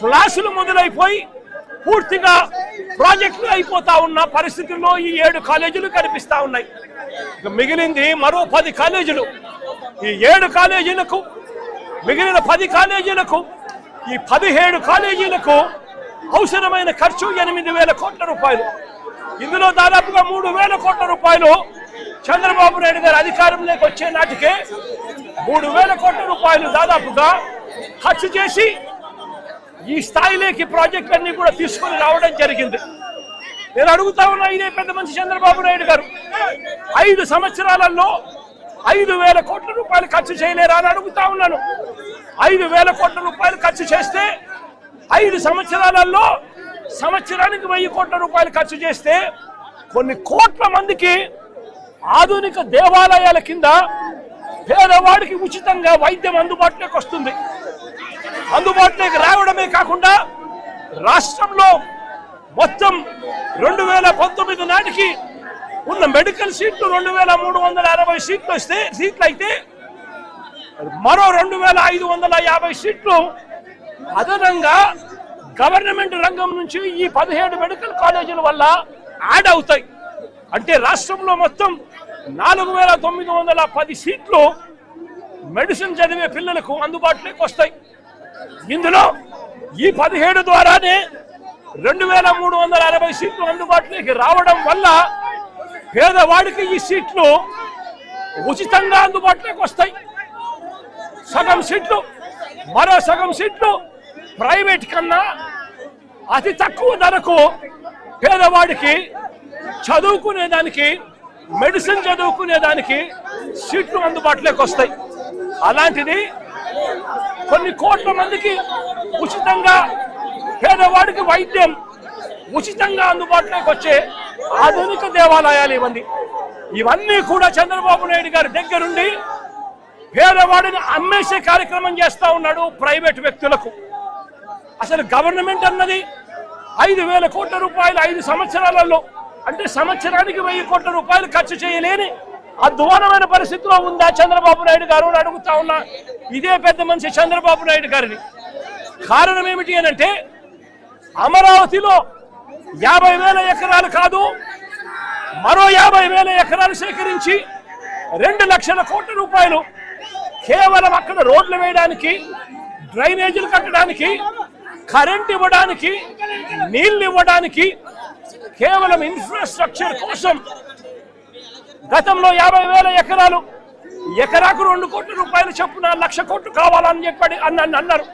క్లాసులు మొదలైపోయి పూర్తిగా ప్రాజెక్టులు అయిపోతా ఉన్న పరిస్థితుల్లో ఈ 7 కాలేజీలు కనిపిస్తా ఉన్నాయి. మిగిలింది మరో 10 కాలేజీలు. ఈ 7 కాలేజీలకు మిగిలిన 10 కాలేజీలకు ఈ 17 కాలేజీలకు అవసరమైన ఖర్చు 8,000 కోట్ల రూపాయలు. ఇందులో దాదాపుగా 3,000 కోట్ల రూపాయలు చంద్రబాబు నాయుడు గారు అధికారంలోకి వచ్చే నాటికే 3,000 కోట్ల రూపాయలు దాదాపుగా ఖర్చు చేసి ఈ స్థాయిలోకి ప్రాజెక్టులన్నీ కూడా తీసుకొని రావడం జరిగింది. నేను అడుగుతా ఉన్నా, ఇదే పెద్ద మనిషి చంద్రబాబు నాయుడు గారు 5 సంవత్సరాలలో 5,000 కోట్ల రూపాయలు ఖర్చు చేయలేరా అని అడుగుతా ఉన్నాను. 5,000 కోట్ల రూపాయలు ఖర్చు చేస్తే 5 సంవత్సరాలలో సంవత్సరానికి 1,000 కోట్ల రూపాయలు ఖర్చు చేస్తే కొన్ని కోట్ల మందికి ఆధునిక దేవాలయాల కింద పేదవాడికి ఉచితంగా వైద్యం అందుబాటులోకి వస్తుంది. అందుబాటులోకి రావడమే కాకుండా రాష్ట్రంలో మొత్తం 2019 నాటికి ఉన్న మెడికల్ సీట్లు 2,360 సీట్లు అయితే మరో 2,550 సీట్లు అదనంగా గవర్నమెంట్ రంగం నుంచి ఈ 17 మెడికల్ కాలేజీల వల్ల యాడ్ అవుతాయి. అంటే రాష్ట్రంలో మొత్తం 4,910 సీట్లు మెడిసిన్ చదివే పిల్లలకు అందుబాటులోకి వస్తాయి. ఇందులో ఈ 17 ద్వారానే 2,360 సీట్లు అందుబాటులోకి రావడం వల్ల పేదవాడికి ఈ సీట్లు ఉచితంగా అందుబాటులోకి వస్తాయి. సగం సీట్లు, మరో సగం సీట్లు ప్రైవేట్ కన్నా అతి తక్కువ ధరకు పేదవాడికి చదువుకునేదానికి, మెడిసిన్ చదువుకునేదానికి సీట్లు అందుబాటులోకి వస్తాయి. అలాంటిది కొన్ని కోట్ల మందికి ఉచితంగా పేదవాడికి వైద్యం ఉచితంగా అందుబాటులోకి వచ్చే ఆధునిక దేవాలయాలు ఇవన్నీ కూడా చంద్రబాబు నాయుడు గారి దగ్గరుండి పేదవాడిని అమ్మేసే కార్యక్రమం చేస్తా ఉన్నాడు ప్రైవేట్ వ్యక్తులకు. అసలు గవర్నమెంట్ అన్నది 5,000 కోట్ల రూపాయలు 5 సంవత్సరాలలో, అంటే సంవత్సరానికి 1,000 కోట్ల రూపాయలు ఖర్చు చేయలేని అధ్వానమైన పరిస్థితిలో ఉందా చంద్రబాబు నాయుడు గారు అని అడుగుతా ఉన్నా ఇదే పెద్ద మనిషి చంద్రబాబు నాయుడు గారిని. కారణం ఏమిటి అనంటే అమరావతిలో 50,000 ఎకరాలు కాదు, మరో 50,000 ఎకరాలు సేకరించి 2 లక్షల కోట్ల రూపాయలు కేవలం అక్కడ రోడ్లు వేయడానికి, డ్రైనేజీలు కట్టడానికి, కరెంట్ ఇవ్వడానికి, నీళ్లు ఇవ్వడానికి, కేవలం ఇన్ఫ్రాస్ట్రక్చర్ కోసం గతంలో 50,000 ఎకరాలు ఎకరాకు 2 కోట్ల రూపాయలు చొప్పున 1,00,000 కోట్లు కావాలని చెప్పి అన్నారు.